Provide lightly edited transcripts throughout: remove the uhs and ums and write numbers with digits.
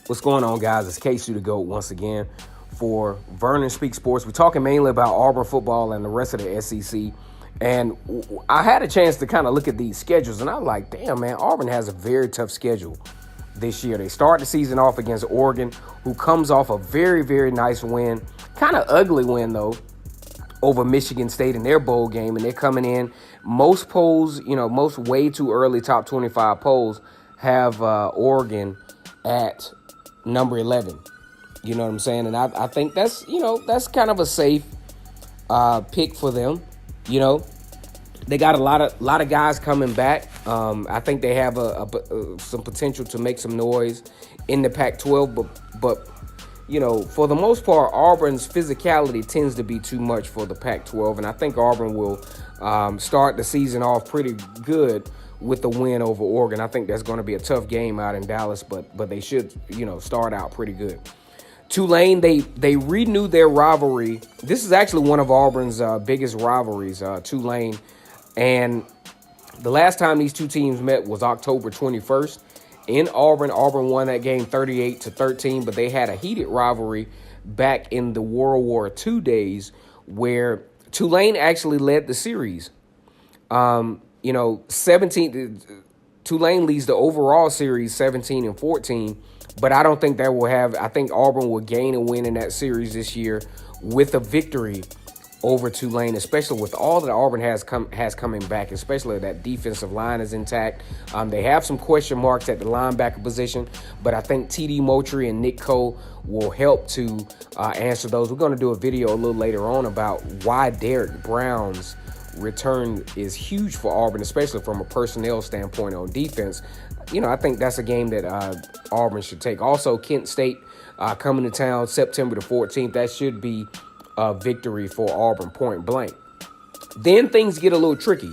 What's going on, guys? It's Casey the GOAT once again for Vernon Speak Sports. We're talking mainly about Auburn football and the rest of the SEC. And I had a chance to kind of look at these schedules, and I was like, damn, man, Auburn has a very tough schedule this year. They start the season off against Oregon, who comes off a very, very nice win. Kind of ugly win, though, over Michigan State in their bowl game. And they're coming in. Most polls, most way too early top 25 polls have Oregon at number 11. You know what I'm saying? And I think that's kind of a safe pick for them. They got a lot of guys coming back. I think they have some potential to make some noise in the Pac-12, but for the most part, Auburn's physicality tends to be too much for the Pac-12, and I think Auburn will start the season off pretty good with the win over Oregon. I think that's going to be a tough game out in Dallas, but they should, start out pretty good. Tulane, they renewed their rivalry. This is actually one of Auburn's biggest rivalries, Tulane. And the last time these two teams met was October 21st in Auburn. Auburn won that game 38-13, but they had a heated rivalry back in the World War II days where Tulane actually led the series. 17. Tulane leads the overall series 17-14, but I don't think that will have. I think Auburn will gain a win in that series this year with a victory over Tulane, especially with all that Auburn has coming back, especially that defensive line is intact. They have some question marks at the linebacker position, but I think T.D. Moultrie and Nick Cole will help to answer those. We're going to do a video a little later on about why Derek Brown's return is huge for Auburn, especially from a personnel standpoint on defense. I think that's a game that Auburn should take. Also, Kent State coming to town September the 14th. That should be a victory for Auburn, point blank. Then things get a little tricky.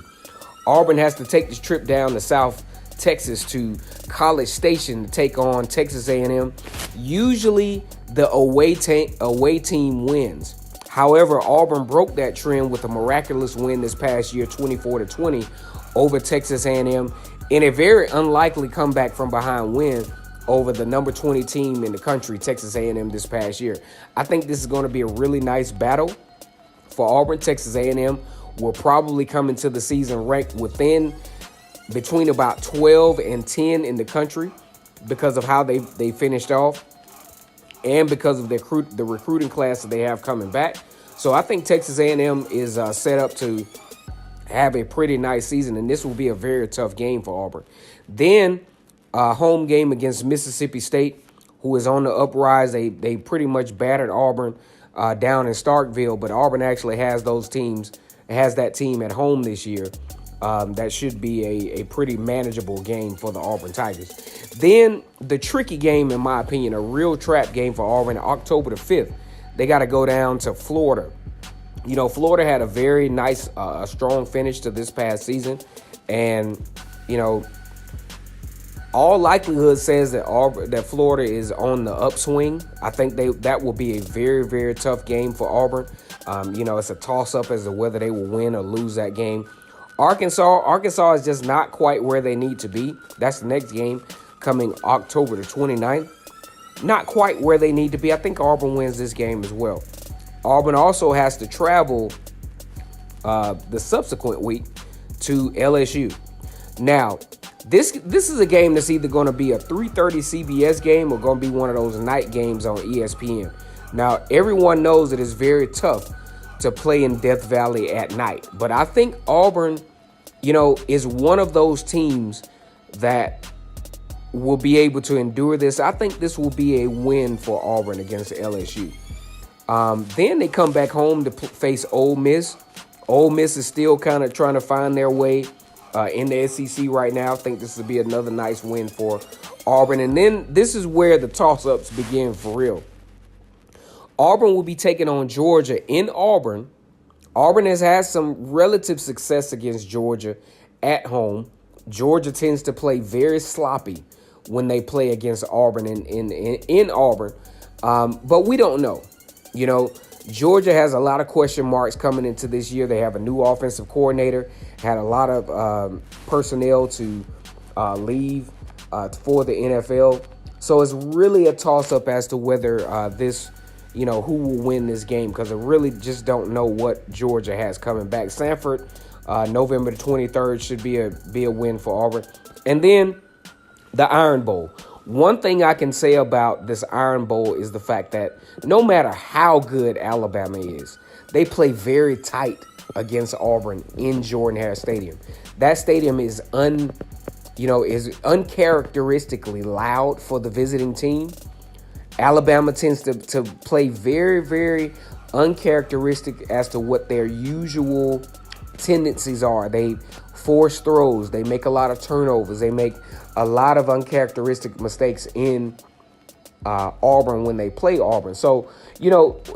Auburn has to take this trip down to South Texas to College Station to take on Texas A&M. Usually the away team wins. However, Auburn broke that trend with a miraculous win this past year, 24-20, over Texas A&M, in a very unlikely comeback from behind win over the number 20 team in the country, Texas A&M, this past year. I think this is going to be a really nice battle for Auburn. Texas A&M will probably come into the season ranked between about 12 and 10 in the country because of how they finished off, and because of the recruiting class that they have coming back. So I think Texas A&M is set up to have a pretty nice season, and this will be a very tough game for Auburn. Then home game against Mississippi State, who is on the uprise. They pretty much battered Auburn down in Starkville, but Auburn actually has that team at home this year. That should be a pretty manageable game for the Auburn Tigers. Then the tricky game, in my opinion, a real trap game for Auburn, October the 5th. They got to go down to Florida. Florida had a very nice, strong finish to this past season. And, all likelihood says that Florida is on the upswing. I think that will be a very, very tough game for Auburn. It's a toss-up as to whether they will win or lose that game. Arkansas is just not quite where they need to be. That's the next game coming October the 29th. Not quite where they need to be. I think Auburn wins this game as well. Auburn also has to travel the subsequent week to LSU. Now, this is a game that's either going to be a 3:30 CBS game or going to be one of those night games on ESPN. Now, everyone knows it is very tough to play in Death Valley at night. But I think Auburn, is one of those teams that will be able to endure this. I think this will be a win for Auburn against LSU. Then they come back home to face Ole Miss. Ole Miss is still kind of trying to find their way in the SEC right now. I think this will be another nice win for Auburn. And then this is where the toss-ups begin for real. Auburn will be taking on Georgia in Auburn. Auburn has had some relative success against Georgia at home. Georgia tends to play very sloppy when they play against Auburn in Auburn. But we don't know. Georgia has a lot of question marks coming into this year. They have a new offensive coordinator, had a lot of personnel to leave for the NFL. So it's really a toss-up as to whether who will win this game, because I really just don't know what Georgia has coming back. Sanford, November the 23rd should be a win for Auburn. And then the Iron Bowl. One thing I can say about this Iron Bowl is the fact that no matter how good Alabama is, they play very tight against Auburn in Jordan-Hare Stadium. That stadium is uncharacteristically loud for the visiting team. Alabama tends to play very, very uncharacteristic as to what their usual tendencies are. They force throws. They make a lot of turnovers. They make a lot of uncharacteristic mistakes in Auburn when they play Auburn. So,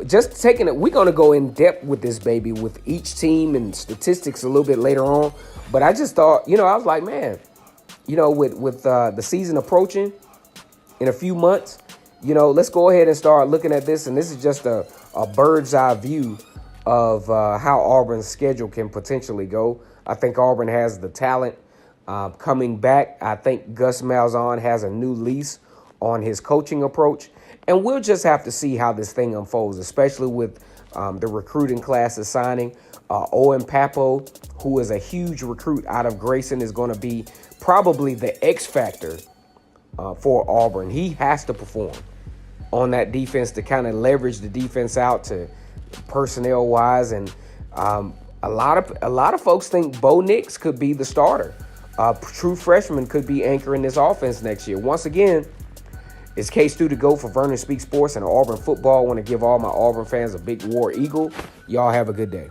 just taking it, we're going to go in depth with this baby with each team and statistics a little bit later on. But I just thought, I was like, man, with the season approaching in a few months, let's go ahead and start looking at this. And this is just a bird's eye view of how Auburn's schedule can potentially go. I think Auburn has the talent coming back. I think Gus Malzahn has a new lease on his coaching approach. And we'll just have to see how this thing unfolds, especially with the recruiting classes signing. Owen Papo, who is a huge recruit out of Grayson, is going to be probably the X factor for Auburn. He has to perform on that defense to kind of leverage the defense out to personnel wise. And a lot of folks think Bo Nix could be the starter. True freshman could be anchoring this offense next year. Once again, it's K-Stu to go for Vernon Speaks Sports and Auburn Football. I want to give all my Auburn fans a big war eagle. Y'all have a good day.